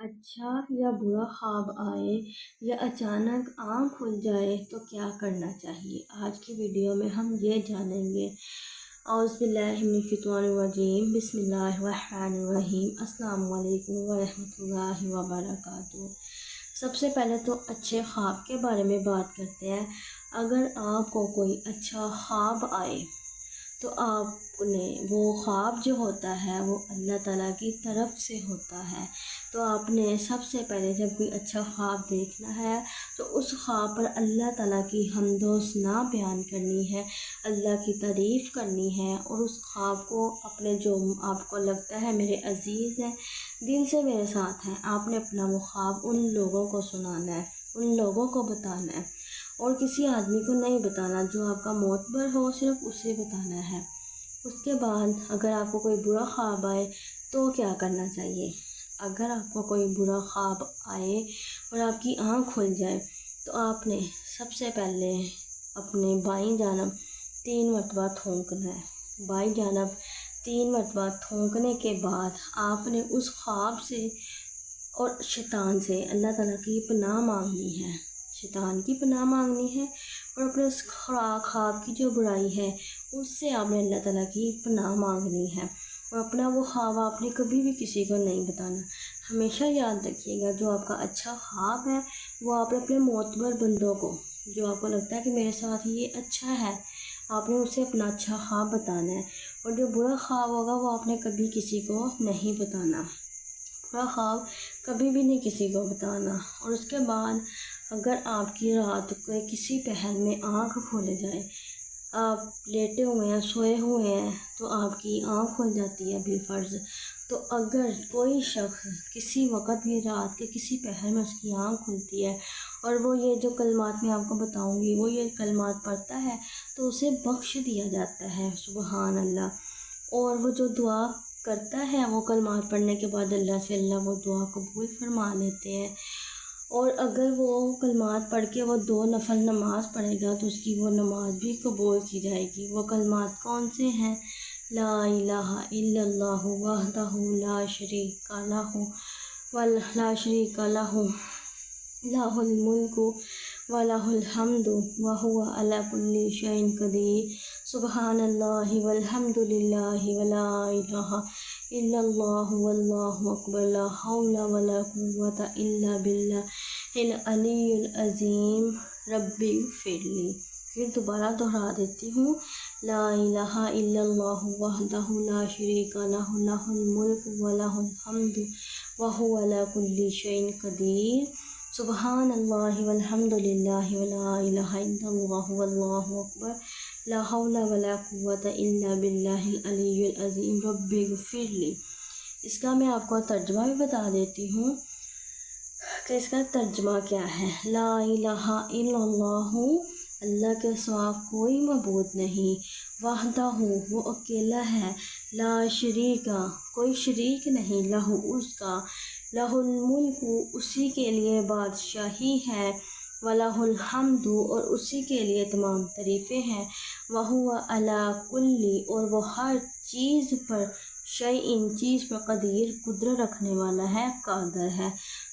अच्छा या बुरा ख्वाब आए या अचानक आँख खुल जाए तो क्या करना चाहिए। आज की वीडियो में हम ये जानेंगे। औज़ुबिल्लाहिमिनश्शैतानिर्रजीम बिस्मिल्लाहिर्रहमानिर्रहीम अस्सलामु अलैकुम वरहमतुल्लाहि वबरकातुहू। सबसे पहले तो अच्छे ख्वाब के बारे में बात करते हैं। अगर आपको कोई अच्छा ख्वाब आए तो आपने वो ख्वाब जो होता है वो अल्लाह ताला की तरफ से होता है। तो आपने सबसे पहले जब कोई अच्छा ख्वाब देखना है तो उस ख्वाब पर अल्लाह ताला की हम्दो सना बयान करनी है, अल्लाह की तारीफ़ करनी है और उस ख्वाब को अपने जो आपको लगता है मेरे अज़ीज़ हैं, दिल से मेरे साथ हैं, आपने अपना वो ख्वाब उन लोगों को सुनाना है, उन लोगों को बताना है और किसी आदमी को नहीं बताना। जो आपका मोतबर हो सिर्फ उसे बताना है। उसके बाद अगर आपको कोई बुरा ख्वाब आए तो क्या करना चाहिए। अगर आपको कोई बुरा ख्वाब आए और आपकी आँख खुल जाए तो आपने सबसे पहले अपने बाईं जानब 3 मरतबा थूकना है। बाईं जानब 3 मरतबा थूकने के बाद आपने उस ख्वाब से और शैतान से अल्लाह ताला की पनाह मांगनी है, शैतान की पनाह मांगनी है और अपने उस ख्वाब की जो बुराई है उससे आपने अल्लाह ताला की पनाह मांगनी है। और अपना वो ख्वाब आपने कभी भी किसी को नहीं बताना। हमेशा याद रखिएगा जो आपका अच्छा ख्वाब है वो आपने अपने मोतबर बंदों को, जो आपको लगता है कि मेरे साथ ये अच्छा है, आपने उसे अपना अच्छा ख्वाब बताना है। और जो बुरा ख्वाब होगा वो आपने कभी किसी को नहीं बताना, बुरा ख्वाब कभी भी नहीं किसी को बताना। और उसके बाद अगर आपकी रात को किसी पहर में आँख खोले जाए, आप लेटे हुए हैं, सोए हुए हैं तो आपकी आँख खुल जाती है बिलफर्ज। तो अगर कोई शख्स किसी वक़्त भी रात के किसी पहर में उसकी आँख खुलती है और वो ये जो कलमात मैं आपको बताऊंगी वो ये कलमात पढ़ता है तो उसे बख्श दिया जाता है, सुबहान अल्लाह। और वो जो दुआ करता है वो कलमात पढ़ने के बाद अल्लाह से अल्लाह वो दुआ कबूल फरमा लेते हैं। और अगर वो कलमात पढ़ के वो 2 नफल नमाज पढ़ेगा तो उसकी वो नमाज भी कबूल की जाएगी। वो कलमात कौन से हैं? ला इलाहा इल्लल्लाहु वहदहु ला शरीका लहु ला शरीका लहु लाहुल मुल्कु व लाहुल हम्दु व हुवा अला कुल्ली शैइन कदीर। सुबहानल्लाहि वल्हम्दुलिल्लाहि व ला इलाहा इल्लल्लाहु वल्लाहु अकबर ला हौला वला कुव्वता इल्ला बिल्लाहिल अलिय्युल अज़ीम रब्बिग़फिरली। फिर दोबारा दोहरा देती हूँ। ला इलाहा इल्लल्लाहु वहदहु ला शरीका लहु लहुल मुल्कु व लहुल हम्दु व हुवा अला कुल्ली शैइन कदीर। सुबहानल्लाहि वल्हम्दुलिल्लाहि व ला इलाहा इल्लल्लाहु वल्लाहु अकबर ला हौला वला कुव्वता इल्ला बिल्लाहिल अलिय्युल अज़ीम रब्बिग़फिरली। इसका मैं आपको तर्जुमा भी बता देती हूँ कि इसका तर्जुमा क्या है। ला इलाहा इल्लल्लाहु, अल्लाह के सिवा कोई मबूद नहीं, वहदहु वो अकेला है, ला शरीका कोई शरीक नहीं, लहु उसका, लहुल मुल्कु उसी के लिए बादशाही है, वलाहुल हम्दु और उसी के लिए तमाम तारीफ़ें हैं, वहुवा अला कुल्ली और वो हर चीज़ पर, शैइन चीज़ पर, कदीर कुदरत रखने वाला है, कादर है।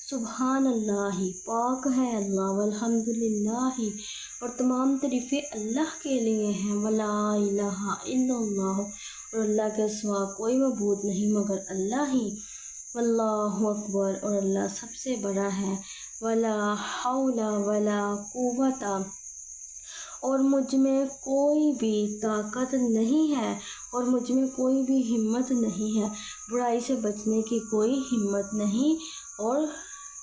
सुबहान अल्लाहि पाक है अल्लाह, वल्हम्दुलिल्लाहि और तमाम तारीफ़ें अल्लाह के लिए हैं, वला इलाहा इल्लल्लाह और अल्लाह के सिवा कोई मबूद नहीं मगर अल्लाह ही, वल्लाहु अकबर और अल्लाह सबसे बड़ा है, वला हौला वला कुव्वता और मुझ में कोई भी ताकत नहीं है और मुझ में कोई भी हिम्मत नहीं है, बुराई से बचने की कोई हिम्मत नहीं और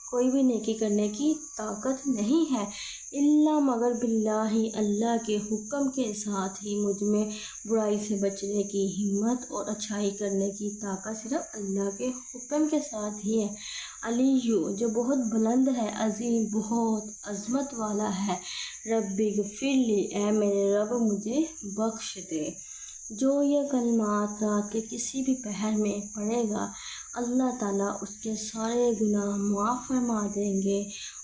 कोई भी नेकी करने की ताकत नहीं है, इल्ला मगर बिल्लाही अल्लाह के हुक्म के साथ ही मुझ में बुराई से बचने की हिम्मत और अच्छाई करने की ताकत सिर्फ अल्लाह के हुक्म के साथ ही है। अलीयू जो बहुत बुलंद है, अज़ीम बहुत अज़मत वाला है, रब्बिग़फिरली ऐ मेरे रब मुझे बख्श दे। जो ये कलमात रात के किसी भी पहर में पढ़ेगा अल्लाह ताला उसके सारे गुनाह माफ़ फरमा देंगे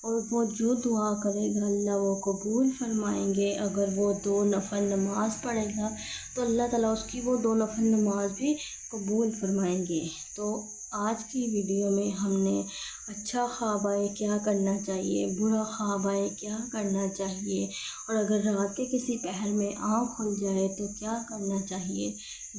और वो जो दुआ करेगा अल्लाह वो कबूल फरमाएंगे। अगर वो 2 नफल नमाज पढ़ेगा तो अल्लाह ताला उसकी वो 2 नफल नमाज भी कबूल फरमाएंगे। तो आज की वीडियो में हमने अच्छा ख्वाब आए क्या करना चाहिए, बुरा ख्वाब आए क्या करना चाहिए, और अगर रात के किसी पहर में आँख खुल जाए तो क्या करना चाहिए,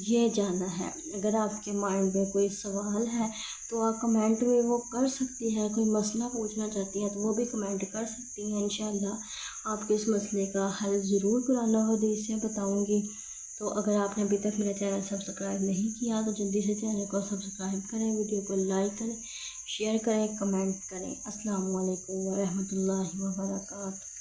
ये जाना है। अगर आपके माइंड में कोई सवाल है तो आप कमेंट में वो कर सकती है। कोई मसला पूछना चाहती है तो वो भी कमेंट कर सकती हैं। इंशाल्लाह आपके इस मसले का हल ज़रूर कुरान और हदीस से बताऊँगी। तो अगर आपने अभी तक मेरा चैनल सब्सक्राइब नहीं किया तो जल्दी से चैनल को सब्सक्राइब करें, वीडियो को लाइक करें, शेयर करें, कमेंट करें। अस्सलाम वालेकुम व रहमतुल्लाहि व बरकातहू।